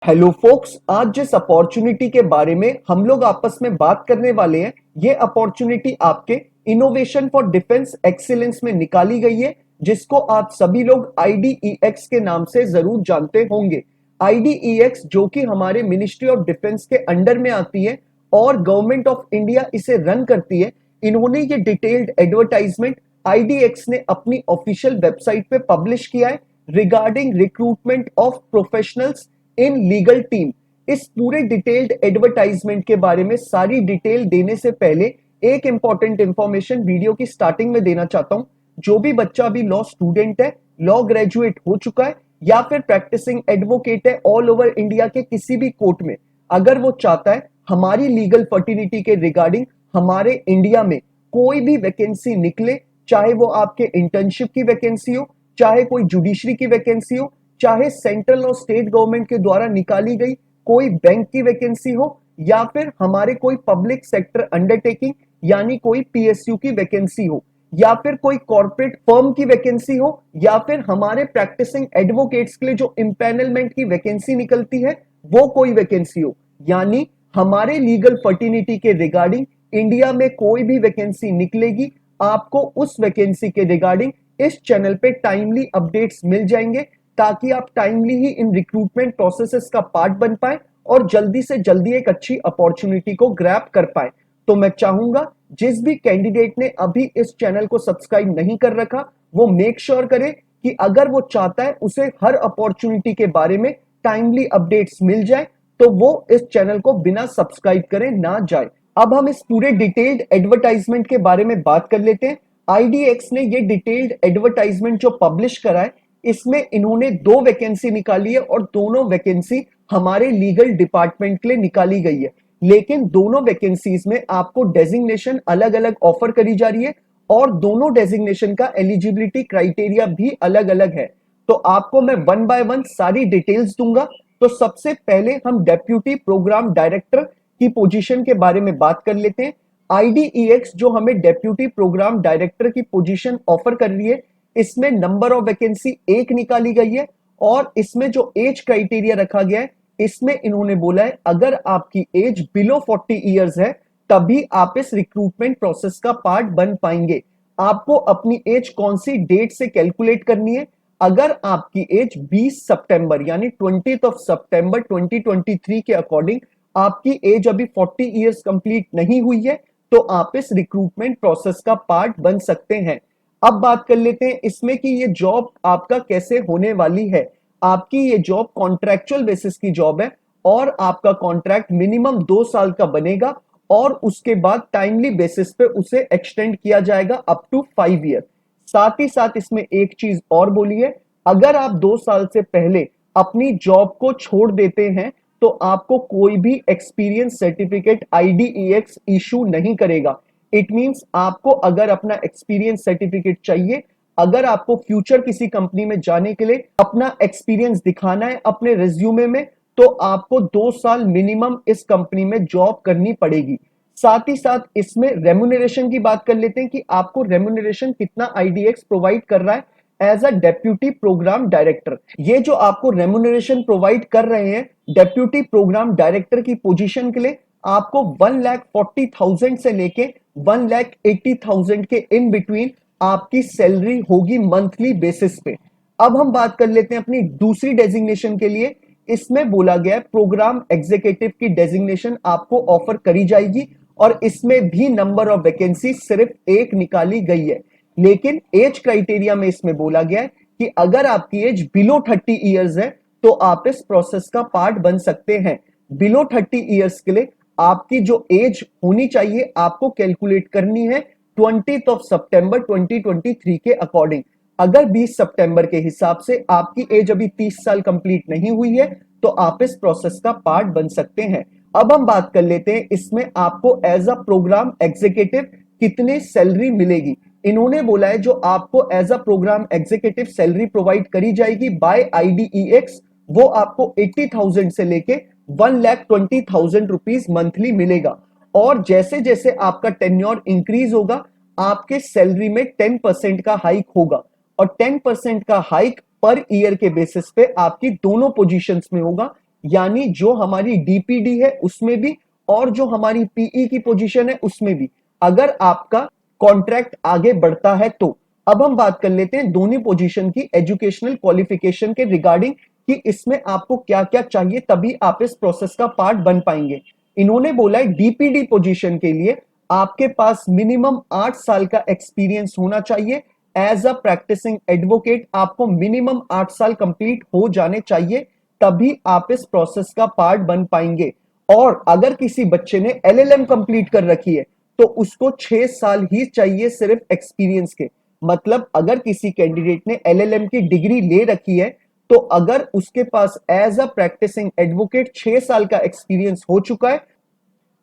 Hello focus, आज जिस opportunity के बारे में हम लोग आपस में बात करने वाले हैं, ये अपॉर्चुनिटी आपके इनोवेशन फॉर डिफेंस एक्सीलेंस में निकाली गई है, जिसको आप सभी लोग आईडीईएक्स के नाम से जरूर जानते होंगे। आईडीईएक्स जो कि हमारे मिनिस्ट्री ऑफ डिफेंस के अंडर में आती है और गवर्नमेंट ऑफ इंडिया इसे रन करती है। इन्होंने ये डिटेल्ड एडवर्टाइजमेंट आईडीएक्स ने अपनी ऑफिशियल वेबसाइट पे पब्लिश किया है regarding recruitment of professionals in legal team. इस पूरे डिटेल्ड एडवर्टाइजमेंट के बारे में सारी डिटेल देने से पहले एक इंपॉर्टेंट इंफॉर्मेशन वीडियो की स्टार्टिंग में देना चाहता हूं। जो भी बच्चा अभी लॉ स्टूडेंट है, लॉ ग्रेजुएट हो चुका है या फिर प्रैक्टिसिंग एडवोकेट है ऑल ओवर इंडिया के किसी भी कोर्ट में, अगर वो चाहता है हमारी लीगल फर्टिलिटी के रिगार्डिंग हमारे इंडिया में कोई भी वैकेंसी निकले, चाहे वो आपके इंटर्नशिप की वैकेंसी हो, चाहे कोई जुडिशरी की वैकेंसी हो, चाहे सेंट्रल और स्टेट गवर्नमेंट के द्वारा निकाली गई कोई बैंक की वैकेंसी हो, या फिर हमारे कोई पब्लिक सेक्टर अंडरटेकिंग यानी कोई पीएसयू की वैकेंसी हो, या फिर कोई कॉर्पोरेट फर्म की वैकेंसी हो, या फिर हमारे प्रैक्टिसिंग एडवोकेट्स के लिए जो इंपैनलमेंट की वैकेंसी निकलती है वो कोई वैकेंसी हो, यानी हमारे लीगल फर्टिनिटी के रिगार्डिंग इंडिया में कोई भी वैकेंसी निकलेगी, आपको उस वैकेंसी के रिगार्डिंग इस चैनल पे टाइमली अपडेट्स मिल जाएंगे, ताकि आप टाइमली ही इन रिक्रूटमेंट प्रोसेसेस का पार्ट बन पाए और जल्दी से जल्दी एक अच्छी अपॉर्चुनिटी को ग्रैब कर पाए। तो मैं चाहूंगा जिस भी कैंडिडेट ने अभी इस चैनल को सब्सक्राइब नहीं कर रखा, वो मेक श्योर करे कि अगर वो चाहता है उसे हर अपॉर्चुनिटी के बारे में टाइमली अपडेट्स मिल जाए, तो वो इस चैनल को बिना सब्सक्राइब करे ना जाए। अब हम इस पूरे डिटेल्ड एडवर्टाइजमेंट के बारे में बात कर लेते हैं। आईडीएक्स ने ये डिटेल्ड एडवर्टाइजमेंट जो पब्लिश करा है, इसमें इन्होंने दो वैकेंसी निकाली है और दोनों वैकेंसी हमारे लीगल डिपार्टमेंट के लिए निकाली गई है। लेकिन दोनों वैकेंसीज में आपको डेजिग्नेशन अलग अलग ऑफर करी जा रही है और दोनों डेजिग्नेशन का एलिजिबिलिटी क्राइटेरिया भी अलग अलग है। तो आपको मैं वन बाय वन सारी डिटेल्स दूंगा। तो सबसे पहले हम डेप्यूटी प्रोग्राम डायरेक्टर की पोजीशन के बारे में बात कर लेते हैं। आईडीईएक्स जो हमें डेप्यूटी प्रोग्राम डायरेक्टर की पोजीशन ऑफर कर रही है, इसमें नंबर ऑफ वैकेंसी एक निकाली गई है और इसमें जो एज क्राइटेरिया रखा गया है, इसमें इन्होंने बोला है अगर आपकी एज बिलो 40 इयर्स है तभी आप इस रिक्रूटमेंट प्रोसेस का पार्ट बन पाएंगे। आपको अपनी एज कौन सी डेट से कैलकुलेट करनी है? अगर आपकी एज 20 सितंबर यानी 20th ऑफ सितंबर 2023 के अकॉर्डिंग आपकी एज अभी 40 इयर्स कंप्लीट नहीं हुई है, तो आप इस रिक्रूटमेंट प्रोसेस का पार्ट बन सकते हैं। अब बात कर लेते हैं इसमें कि ये जॉब आपका कैसे होने वाली है। आपकी ये जॉब कॉन्ट्रैक्चुअल बेसिस की जॉब है और आपका कॉन्ट्रैक्ट मिनिमम 2 साल का बनेगा और उसके बाद टाइमली बेसिस पे उसे एक्सटेंड किया जाएगा अप टू 5 ईयर। साथ ही साथ इसमें एक चीज और बोली है, अगर आप 2 साल से पहले अपनी जॉब को छोड़ देते हैं तो आपको कोई भी एक्सपीरियंस सर्टिफिकेट आईडीईएक्स इशू नहीं करेगा। इट मींस आपको अगर अपना एक्सपीरियंस सर्टिफिकेट चाहिए, अगर आपको फ्यूचर किसी कंपनी में जाने के लिए अपना एक्सपीरियंस दिखाना है अपने रिज्यूमे में, तो आपको 2 साल मिनिमम इस कंपनी में जॉब करनी पड़ेगी। साथ ही साथ इसमें रेम्यूनरेशन की बात कर लेते हैं कि आपको रेम्यूनरेशन कितना आईडीएक्स प्रोवाइड कर रहा है as a deputy program director. ये जो आपको रेम्यूनरेशन प्रोवाइड कर रहे हैं डेप्यूटी प्रोग्राम डायरेक्टर की पोजीशन के लिए, आपको 1,40,000 से लेके 1,80,000 के इन बिटवीन आपकी सैलरी होगी मंथली बेसिस पे। अब हम बात कर लेते हैं अपनी दूसरी डेजिग्नेशन के लिए। इसमें बोला गया है प्रोग्राम एग्जीक्यूटिव की डेजिग्नेशन आपको ऑफर करी जाएगी और इसमें भी नंबर ऑफ वैकेंसी सिर्फ एक निकाली गई है। लेकिन एज क्राइटेरिया में इसमें बोला गया है कि अगर आपकी एज बिलो 30 इयर्स है तो आप इस प्रोसेस का पार्ट बन सकते हैं। बिलो 30 इयर्स के लिए आपकी जो एज होनी चाहिए आपको कैलकुलेट करनी है 20th ऑफ सितंबर 2023 के अकॉर्डिंग। अगर 20 सितंबर के हिसाब से आपकी एज अभी 30 साल कंप्लीट नहीं हुई है तो आप इस प्रोसेस का पार्ट बन सकते हैं। अब हम बात कर लेते हैं इसमें आपको एज अ प्रोग्राम एग्जीक्यूटिव कितने सैलरी मिलेगी। इन्होंने बोला है जो आपको as a program executive salary provide करी जाएगी बाय आईडीईएक्स, वो आपको 80,000 से लेके 1,20,000 रुपीज मंथली मिलेगा। और जैसे जैसे आपका टेन्योर इंक्रीज होगा आपके सैलरी में 10% का हाइक होगा और 10% का हाइक पर ईयर के बेसिस पे आपकी दोनों पोजीशंस में होगा, यानी जो हमारी डीपीडी है उसमें भी और जो हमारी पीई की पोजीशन है उसमें भी, अगर आपका कॉन्ट्रैक्ट आगे बढ़ता है तो। अब हम बात कर लेते हैं दोनों पोजीशन की एजुकेशनल क्वालिफिकेशन के रिगार्डिंग कि इसमें आपको क्या क्या चाहिए तभी आप इस प्रोसेस का पार्ट बन पाएंगे। इन्होंने बोला है डीपीडी पोजीशन के लिए आपके पास मिनिमम 8 साल का एक्सपीरियंस होना चाहिए। एज अ प्रैक्टिसिंग एडवोकेट आपको मिनिमम 8 साल कंप्लीट हो जाने चाहिए, तभी आप इस प्रोसेस का पार्ट बन पाएंगे। और अगर किसी बच्चे ने एलएलएम कंप्लीट कर रखी है तो उसको 6 साल ही चाहिए सिर्फ एक्सपीरियंस के। मतलब अगर किसी कैंडिडेट ने एलएलएम की डिग्री ले रखी है तो अगर उसके पास एज अ प्रैक्टिसिंग एडवोकेट 6 साल का एक्सपीरियंस हो चुका है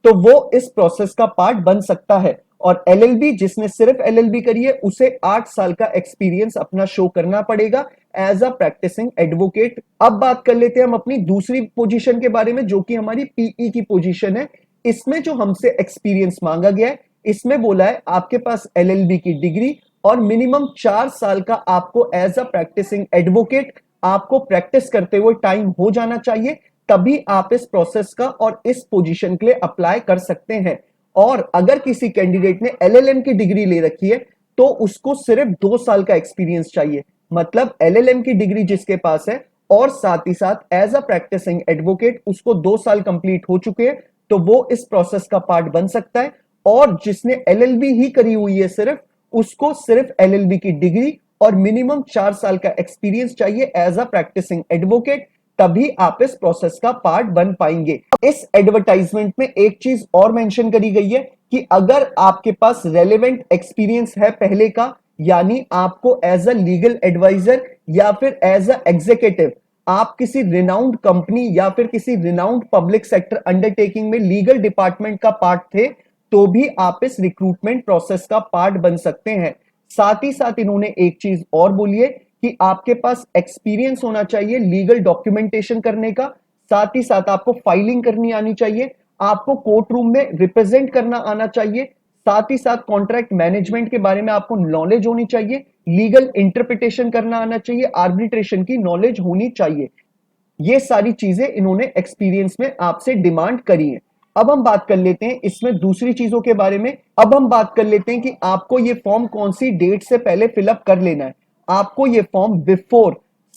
तो वो इस प्रोसेस का पार्ट बन सकता है। और एलएलबी जिसने सिर्फ एलएलबी करी है उसे 8 साल का एक्सपीरियंस अपना शो करना पड़ेगा एज अ प्रैक्टिसिंग एडवोकेट। अब बात कर लेते हैं हम अपनी दूसरी पोजीशन के बारे में जो कि हमारी पीई की पोजीशन है। इसमें जो हमसे एक्सपीरियंस मांगा गया है, इसमें बोला है आपके पास एलएलबी की डिग्री और मिनिमम 4 साल का आपको एज अ प्रैक्टिसिंग एडवोकेट आपको प्रैक्टिस करते हुए टाइम हो जाना चाहिए, तभी आप इस प्रोसेस का और इस पोजीशन के लिए अप्लाई कर सकते हैं। और अगर किसी कैंडिडेट ने एलएलएम की डिग्री ले रखी है तो उसको सिर्फ 2 साल का एक्सपीरियंस चाहिए। मतलब एलएलएम की डिग्री जिसके पास है और साथ ही साथ एज अ प्रैक्टिसिंग एडवोकेट उसको 2 साल कंप्लीट हो चुके हैं तो वो इस प्रोसेस का पार्ट बन सकता है। और जिसने एलएलबी ही करी हुई है सिर्फ, उसको सिर्फ एलएलबी की डिग्री और मिनिमम 4 साल का एक्सपीरियंस चाहिए एज अ प्रैक्टिसिंग एडवोकेट, तभी आप इस प्रोसेस का पार्ट बन पाएंगे। इस एडवर्टाइजमेंट में एक चीज और मेंशन करी गई है कि अगर आपके पास रेलेवेंट एक्सपीरियंस है पहले का, यानी आपको एज अ लीगल एडवाइजर या फिर एज अ एग्जीक्यूटिव आप किसी रिनाउंड कंपनी या फिर किसी रिनाउंड पब्लिक सेक्टर अंडरटेकिंग में लीगल डिपार्टमेंट का पार्ट थे, तो भी आप इस रिक्रूटमेंट प्रोसेस का पार्ट बन सकते हैं। साथ ही साथ इन्होंने एक चीज और बोली है कि आपके पास एक्सपीरियंस होना चाहिए लीगल डॉक्यूमेंटेशन करने का, साथ ही साथ आपको फाइलिंग करनी आनी चाहिए, आपको कोर्ट रूम में रिप्रेजेंट करना आना चाहिए, साथ ही साथ कॉन्ट्रैक्ट मैनेजमेंट के बारे में आपको नॉलेज होनी चाहिए, लीगल इंटरप्रिटेशन करना आना चाहिए, आर्बिट्रेशन की नॉलेज होनी चाहिए। ये सारी चीजें इन्होंने एक्सपीरियंस में आपसे डिमांड करी है। अब हम बात कर लेते हैं इसमें दूसरी चीजों के बारे में। अब हम बात कर लेते हैं कि आपको ये फॉर्म कौन सी डेट से पहले फिलअप कर लेना है। आपको ये फॉर्म बिफोर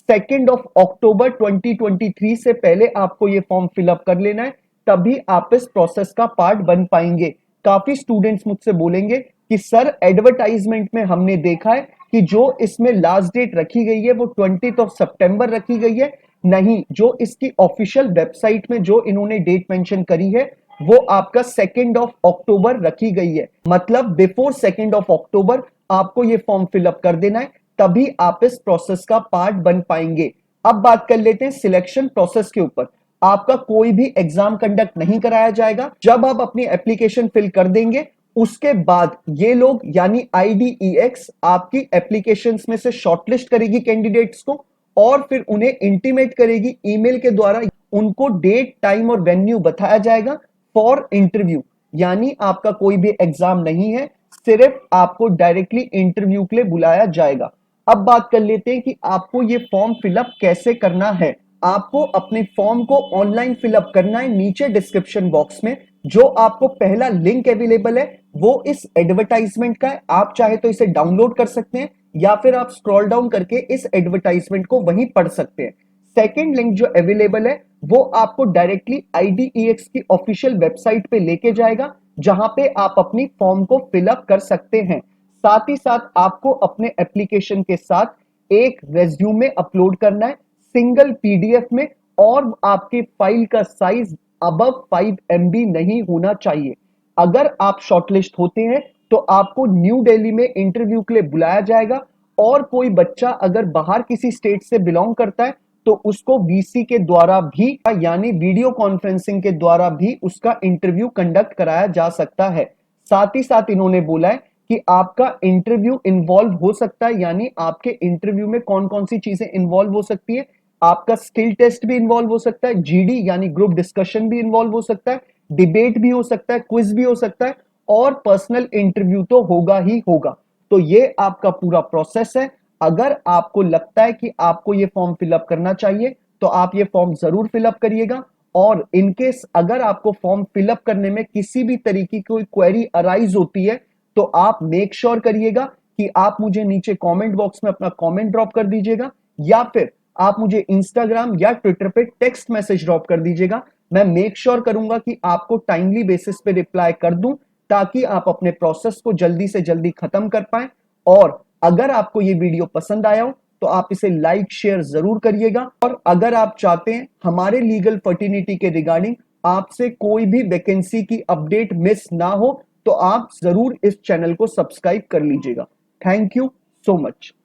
2 अक्टूबर 2023 से पहले आपको ये फॉर्म फिलअप कर लेना है, तभी आप इस प्रोसेस का पार्ट बन पाएंगे। काफी स्टूडेंट्स मुझसे बोलेंगे कि सर एडवर्टाइजमेंट में हमने देखा है कि जो इसमें लास्ट डेट रखी गई है वो 20 सितंबर रखी गई है। नहीं, जो इसकी ऑफिशियल वेबसाइट में जो इन्होंने डेट मेंशन करी है वो आपका 2 अक्टूबर रखी गई है। मतलब बिफोर 2 अक्टूबर आपको ये फॉर्म फिलअप कर देना है, तभी आप इस प्रोसेस का पार्ट बन पाएंगे। अब बात कर लेते हैं सिलेक्शन प्रोसेस के ऊपर। आपका कोई भी एग्जाम कंडक्ट नहीं कराया जाएगा। जब आप अपनी एप्लीकेशन फिल कर देंगे उसके बाद ये लोग यानी IDEX आपकी एप्लीकेशंस में से शॉर्टलिस्ट करेगी कैंडिडेट्स को और फिर उन्हें इंटीमेट करेगी ईमेल के द्वारा। उनको डेट टाइम और वेन्यू बताया जाएगा फॉर इंटरव्यू। यानी आपका कोई भी एग्जाम नहीं है, सिर्फ आपको डायरेक्टली इंटरव्यू के लिए बुलाया जाएगा। अब बात कर लेते हैं कि आपको ये फॉर्म फिलअप कैसे करना है। आपको अपने फॉर्म को ऑनलाइन फिलअप करना है। नीचे डिस्क्रिप्शन बॉक्स में जो आपको पहला लिंक अवेलेबल है वो इस एडवर्टाइजमेंट का है। आप चाहे तो इसे डाउनलोड कर सकते हैं या फिर आप स्क्रॉल डाउन करके इस एडवर्टाइजमेंट को वहीं पढ़ सकते हैं। सेकेंड लिंक जो अवेलेबल है वो आपको डायरेक्टली IDEX की ऑफिशियल वेबसाइट पे लेके जाएगा, जहां पे आप अपनी फॉर्म को फिलअप कर सकते हैं। साथ ही साथ आपको अपने एप्लीकेशन के साथ एक रेज्यूमे अपलोड करना है सिंगल PDF में, और आपके फाइल का साइज अबव 5 MB नहीं होना चाहिए। अगर आप शॉर्टलिस्ट होते हैं तो आपको न्यू दिल्ली में इंटरव्यू के लिए बुलाया जाएगा, और कोई बच्चा अगर बाहर किसी स्टेट से बिलोंग करता है तो उसको VC के द्वारा भी यानी वीडियो कॉन्फ्रेंसिंग के द्वारा भी उसका इंटरव्यू कंडक्ट कराया जा सकता है। साथ ही साथ इन्होंने बोला है कि आपका इंटरव्यू इन्वॉल्व हो सकता है, यानी आपके इंटरव्यू में कौन कौन सी चीजें इन्वॉल्व हो सकती है। आपका स्किल टेस्ट भी इन्वॉल्व हो सकता है, GD यानी ग्रुप डिस्कशन भी इन्वॉल्व हो सकता है, डिबेट भी हो सकता है, क्विज भी हो सकता है, और पर्सनल इंटरव्यू तो होगा ही होगा। तो ये आपका पूरा प्रोसेस है। अगर आपको लगता है कि आपको ये फॉर्म फिलअप करना चाहिए तो आप ये फॉर्म जरूर फिलअप करिएगा। और इनकेस अगर आपको फॉर्म फिलअप करने में किसी भी तरीके की कोई क्वेरी अराइज होती है तो आप मेक श्योर करिएगा कि आप मुझे नीचे कमेंट बॉक्स में अपना कमेंट ड्रॉप कर दीजिएगा, या फिर आप मुझे इंस्टाग्राम या ट्विटर पे टेक्स्ट मैसेज ड्रॉप कर दीजिएगा। मैं मेक श्योर करूंगा कि आपको टाइमली बेसिस पे रिप्लाई कर दूं, ताकि आप अपने प्रोसेस को जल्दी से जल्दी खत्म कर पाए। और अगर आपको ये वीडियो पसंद आया हो तो आप इसे लाइक शेयर जरूर करिएगा। और अगर आप चाहते हैं हमारे लीगल फर्टिनिटी के रिगार्डिंग आपसे कोई भी वैकेंसी की अपडेट मिस ना हो तो आप जरूर इस चैनल को सब्सक्राइब कर लीजिएगा। Thank you so much.